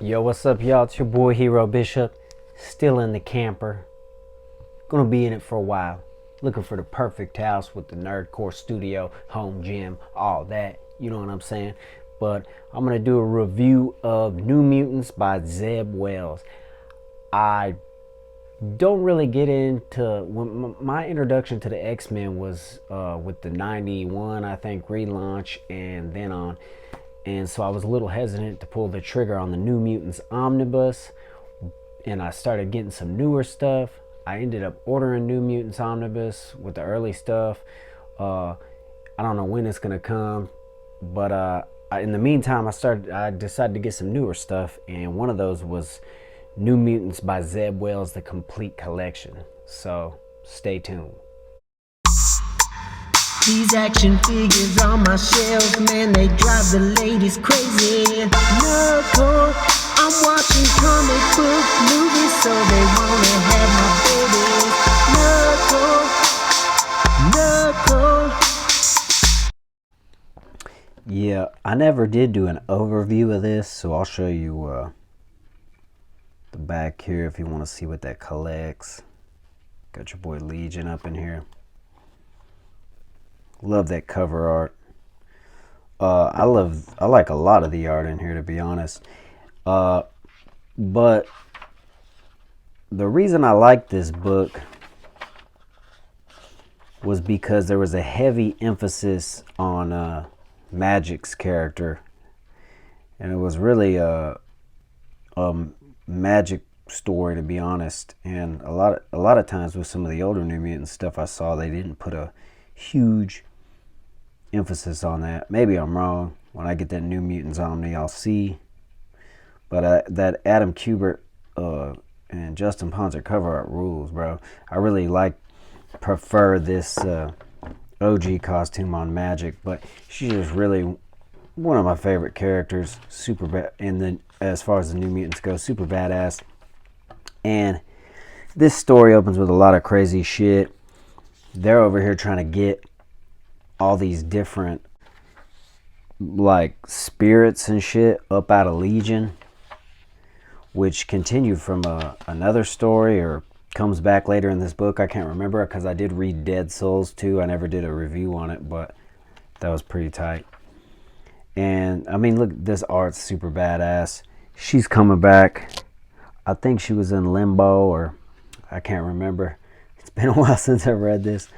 Yo, what's up, y'all? It's your boy Hero Bishop, still in the camper. Gonna be in it for a while. Looking for the perfect house with the nerdcore studio, home gym, all that. You know what I'm saying? But I'm gonna do a review of New Mutants by Zeb Wells. I don't really get into when my introduction to the X-Men was with the 91, I think, relaunch and then on. And so I was a little hesitant to pull the trigger on the New Mutants Omnibus, and I started getting some newer stuff. I ended up ordering New Mutants Omnibus with the early stuff. I don't know when it's gonna come, but in the meantime, I decided to get some newer stuff, and one of those was New Mutants by Zeb Wells, the complete collection. So stay tuned. These action figures on my shelf, man, they drive the ladies crazy. Knuckle, I'm watching comic book movies, so they wanna have my baby. Knuckle. Yeah, I never did do an overview of this, so I'll show you the back here if you want to see what that collects. Got your boy Legion up in here. Love that cover art. I like a lot of the art in here, to be honest. But the reason I like this book was because there was a heavy emphasis on Magik's character, and it was really a Magik story, to be honest. And a lot of times with some of the older New Mutant stuff I saw, they didn't put a huge emphasis on that. Maybe I'm wrong. When I get that New Mutants Omni, I'll see. But that Adam Kubert and Justin Ponzer cover art rules, bro. I really prefer this OG costume on Magik, but she's just really one of my favorite characters. Super bad, and then as far as the New Mutants go, super badass. And this story opens with a lot of crazy shit. They're over here trying to get all these different like spirits and shit up out of Legion, which continued from another story or comes back later in this book. I can't remember because I did read Dead Souls too. I never did a review on it, but that was pretty tight. And I mean, look, this art's super badass. She's coming back. I think she was in Limbo, or I can't remember. It's been a while since I've read this,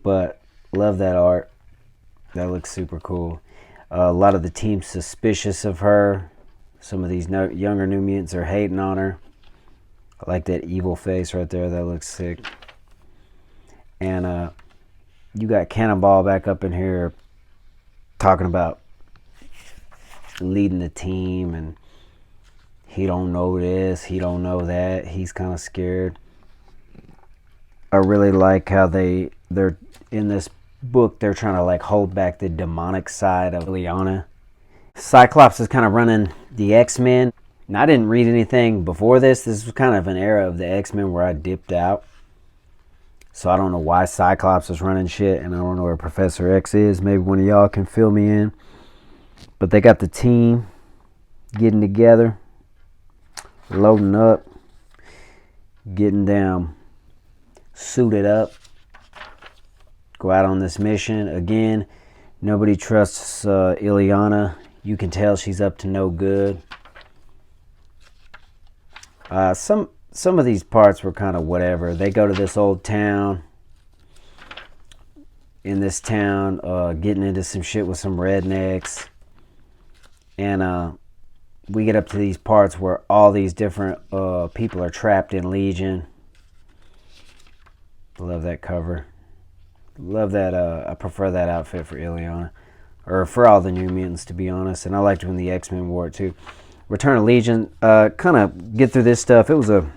but love that art. That looks super cool. A lot of the team's suspicious of her. Some of these younger New Mutants are hating on her. I like that evil face right there. That looks sick. And you got Cannonball back up in here talking about leading the team, and he don't know this, he don't know that. He's kind of scared. I really like how they're in this book, they're trying to like hold back the demonic side of Illyana. Cyclops is kind of running the X-Men. And I didn't read anything before this. This was kind of an era of the X-Men where I dipped out. So I don't know why Cyclops is running shit, and I don't know where Professor X is. Maybe one of y'all can fill me in. But they got the team getting together, loading up, getting down, suited up, go out on this mission. Again, nobody trusts Illyana. You can tell she's up to no good. Some of these parts were kind of whatever. They go to this old town. In this town, getting into some shit with some rednecks. And we get up to these parts where all these different people are trapped in Legion. Love that cover. Love that. I prefer that outfit for Illyana, or for all the New Mutants, to be honest. And I liked when the X-Men wore it too. Return of Legion. Kind of get through this stuff. It was a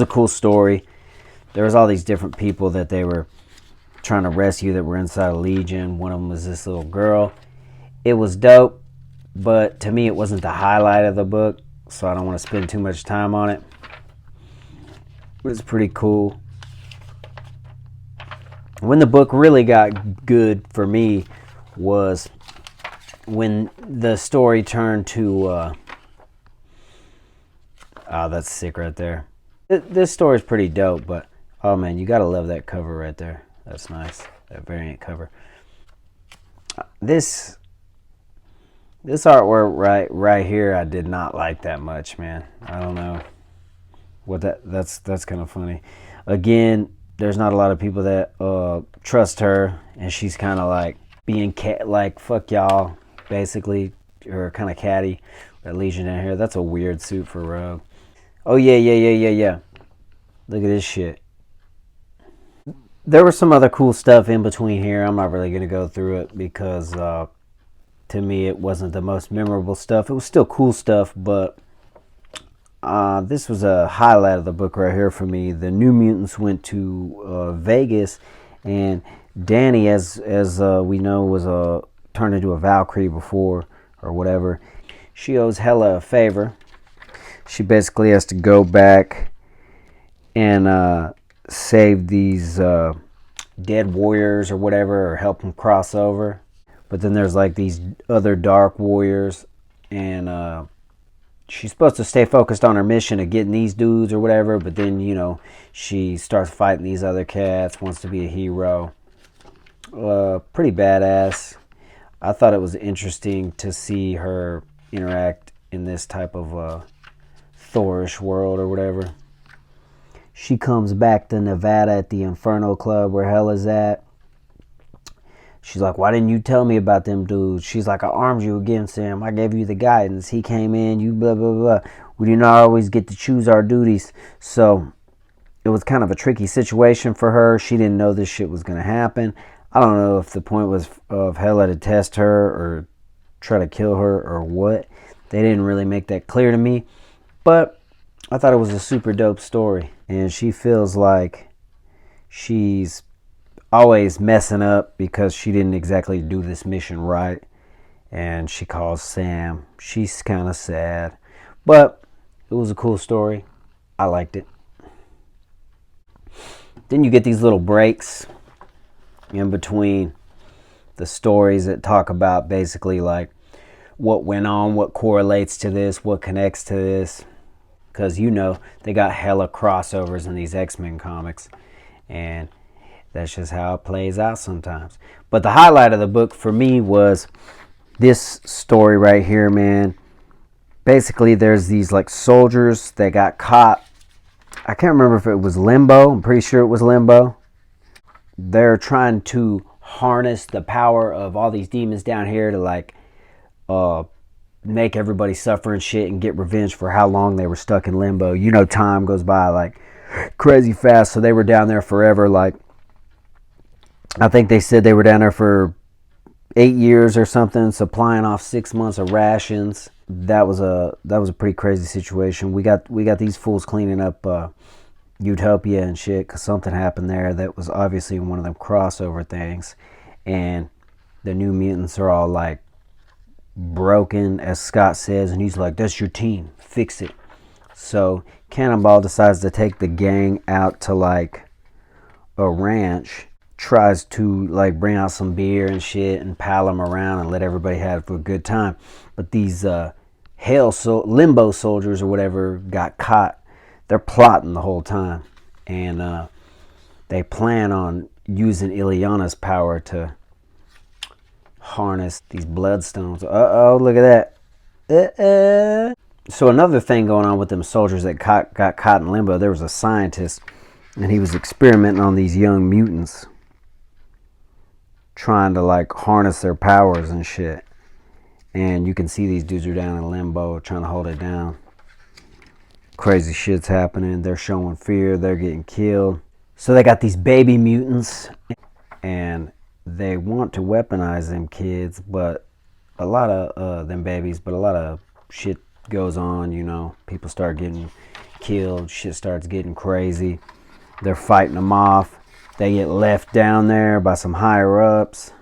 cool story. There was all these different people that they were trying to rescue that were inside of Legion. One of them was this little girl. It was dope, but to me it wasn't the highlight of the book, so I don't want to spend too much time on it. It was pretty cool. When the book really got good for me was when the story turned to Oh, that's sick right there. This story's pretty dope, but oh man, you gotta love that cover right there. That's nice. That variant cover. This artwork right here, I did not like that much, man. I don't know what that's kind of funny. Again, there's not a lot of people that trust her, and she's kind of like being like fuck y'all, basically, or kind of catty. That Legion down here, that's a weird suit for Rogue. Oh yeah. Look at this shit. There was some other cool stuff in between here. I'm not really gonna go through it because to me it wasn't the most memorable stuff. It was still cool stuff, but this was a highlight of the book right here for me. The New Mutants went to Vegas, and Dani, as we know, was turned into a Valkyrie before or whatever. She owes Hela a favor. She basically has to go back and save these dead warriors or whatever, or help them cross over. But then there's like these other dark warriors, and she's supposed to stay focused on her mission of getting these dudes or whatever, but then, you know, she starts fighting these other cats, wants to be a hero. Pretty badass. I thought it was interesting to see her interact in this type of Thorish world or whatever. She comes back to Nevada at the Inferno Club where Hela's at. She's like, why didn't you tell me about them dudes? She's like, I armed you against him. I gave you the guidance. He came in, you blah, blah, blah. We do not always get to choose our duties. So it was kind of a tricky situation for her. She didn't know this shit was going to happen. I don't know if the point was of Hela to test her or try to kill her or what. They didn't really make that clear to me. But I thought it was a super dope story. And she feels like she's always messing up because she didn't exactly do this mission right. And she calls Sam. She's kind of sad. But it was a cool story. I liked it. Then you get these little breaks in between the stories that talk about basically like what went on, what correlates to this, what connects to this. Because, you know, they got hella crossovers in these X-Men comics. And that's just how it plays out sometimes. But the highlight of the book for me was this story right here, man. Basically, there's these like soldiers that got caught. I can't remember if it was Limbo. I'm pretty sure it was Limbo. They're trying to harness the power of all these demons down here to like make everybody suffer and shit and get revenge for how long they were stuck in Limbo. You know, time goes by like crazy fast. So they were down there forever. Like, I think they said they were down there for 8 years or something, supplying off 6 months of rations. That was a pretty crazy situation. We got these fools cleaning up Utopia and shit because something happened there that was obviously one of them crossover things. And the New Mutants are all like broken, as Scott says, and he's like, that's your team, fix it. So Cannonball decides to take the gang out to like a ranch, tries to like bring out some beer and shit and pal them around and let everybody have a good time. But these Limbo soldiers or whatever got caught. They're plotting the whole time, and they plan on using Ileana's power to harness these bloodstones. Uh-oh, look at that. So another thing going on with them soldiers that got caught in Limbo, there was a scientist, and he was experimenting on these young mutants, trying to like harness their powers and shit. And you can see these dudes are down in Limbo trying to hold it down. Crazy shit's happening. They're showing fear. They're getting killed. So they got these baby mutants, and they want to weaponize them kids, but a lot of them babies, but a lot of shit goes on, you know. People start getting killed. Shit starts getting crazy. They're fighting them off. They get left down there by some higher ups.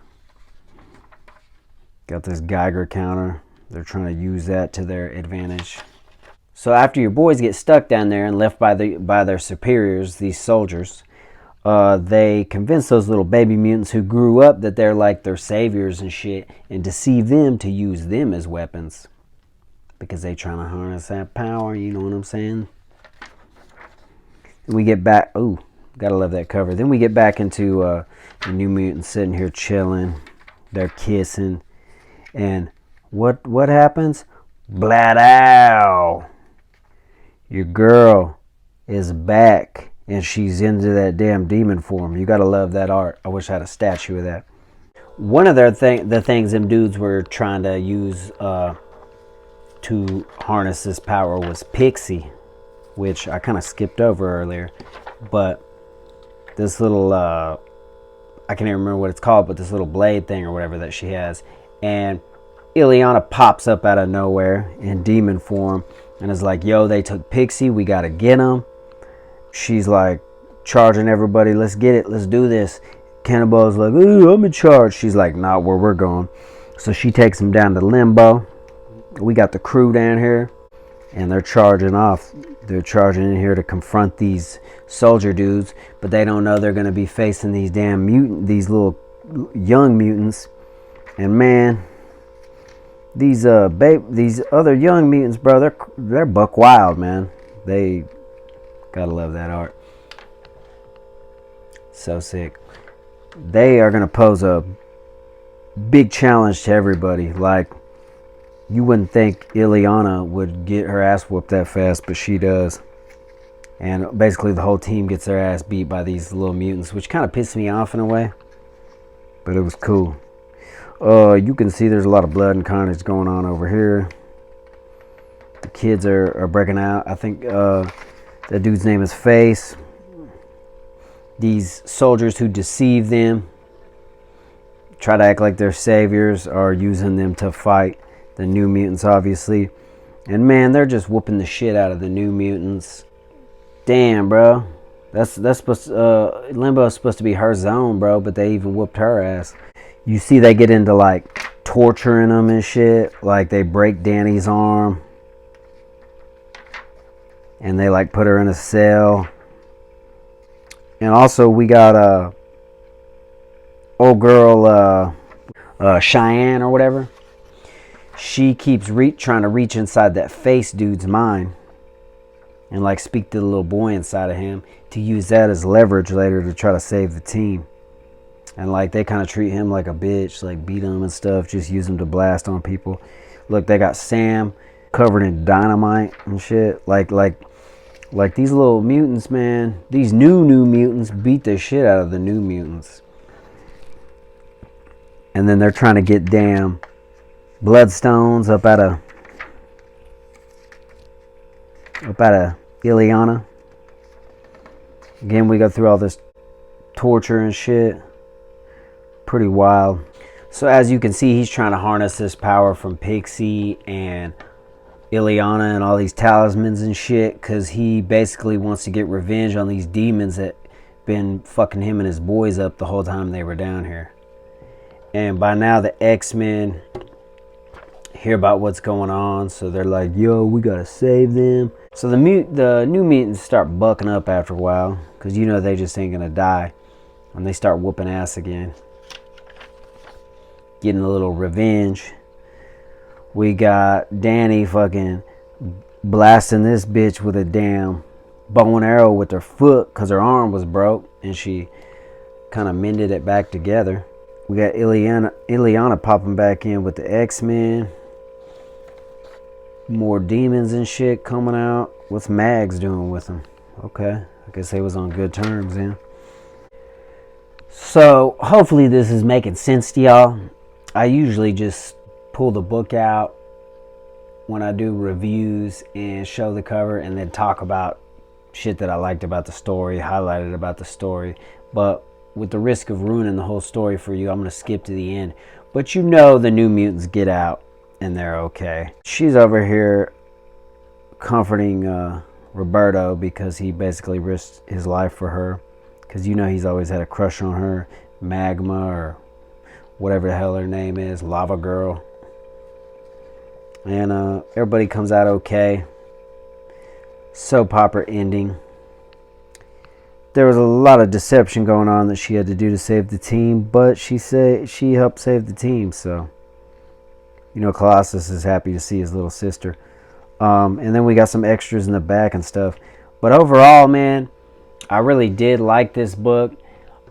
Got this Geiger counter. They're trying to use that to their advantage. So after your boys get stuck down there and left by their superiors, these soldiers, they convince those little baby mutants who grew up that they're like their saviors and shit, and deceive them to use them as weapons. because they trying to harness that power, you know what I'm saying? And we get back, ooh, gotta love that cover. Then we get back into the New Mutants sitting here chilling. They're kissing. And what happens? Bladow! Your girl is back, and she's into that damn demon form. You gotta love that art. I wish I had a statue of that. One of the things them dudes were trying to use to harness this power was Pixie, which I kind of skipped over earlier. But this little, I can't even remember what it's called, but this little blade thing or whatever that she has. And Ileana pops up out of nowhere in demon form and is like, yo, they took Pixie, we gotta get them. She's like charging everybody, let's get it, let's do this. Cannonball's like, ooh, I'm in charge. She's like, not where we're going. So she takes him down to Limbo. We got the crew down here, and they're charging off. They're charging in here to confront these soldier dudes, but they don't know they're going to be facing these damn these little young mutants. And man, these other young mutants, bro, they're buck wild, man. They gotta love that art. So sick. They are going to pose a big challenge to everybody. Like, you wouldn't think Ileana would get her ass whooped that fast, but she does. And basically the whole team gets their ass beat by these little mutants, which kind of pissed me off in a way. But it was cool. You can see there's a lot of blood and carnage going on over here. The kids are breaking out. I think that dude's name is Face. These soldiers who deceive them, try to act like they're saviors, are using them to fight the New Mutants, obviously. And man, they're just whooping the shit out of the New Mutants. Damn, bro. That's supposed to, Limbo is supposed to be her zone, bro, but they even whooped her ass. You see they get into like torturing them and shit. Like they break Dani's arm. And they like put her in a cell. And also we got old girl Cheyenne or whatever. She keeps trying to reach inside that Face dude's mind and like speak to the little boy inside of him to use that as leverage later to try to save the team. And like they kind of treat him like a bitch, like beat him and stuff, just use him to blast on people. Look, they got Sam covered in dynamite and shit. Like these little mutants, man, these new mutants beat the shit out of the New Mutants. And then they're trying to get damn bloodstones up out of Ileana. Again, we go through all this torture and shit. Pretty wild. So as you can see, he's trying to harness this power from Pixie and Ileana and all these talismans and shit, because he basically wants to get revenge on these demons that been fucking him and his boys up the whole time they were down here. And by now the X-Men hear about what's going on, so they're like, yo, we gotta save them. So the New Mutants start bucking up after a while, because you know they just ain't gonna die, and they start whooping ass again, getting a little revenge. We got Dani fucking blasting this bitch with a damn bow and arrow with her foot because her arm was broke, and she kind of mended it back together. We got Ileana popping back in with the X-Men. More demons and shit coming out. What's Mags doing with them? Okay, I guess they was on good terms then. So hopefully this is making sense to y'all. I usually just pull the book out when I do reviews and show the cover and then talk about shit that I liked about the story, highlighted about the story. But with the risk of ruining the whole story for you, I'm going to skip to the end. But you know the New Mutants get out and they're okay. She's over here comforting Roberto because he basically risked his life for her. Because you know he's always had a crush on her. Magma or whatever the hell her name is. Lava Girl. And everybody comes out okay. Soap opera ending. There was a lot of deception going on that she had to do to save the team, but she said she helped save the team, so you know Colossus is happy to see his little sister. And then we got some extras in the back and stuff. But overall, man, I really did like this book.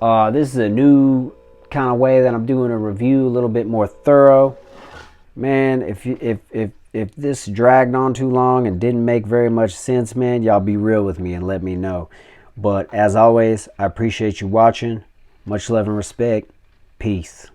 This is a new kind of way that I'm doing a review, a little bit more thorough. Man, if this dragged on too long and didn't make very much sense, man, y'all be real with me and let me know. But as always, I appreciate you watching. Much love and respect. Peace.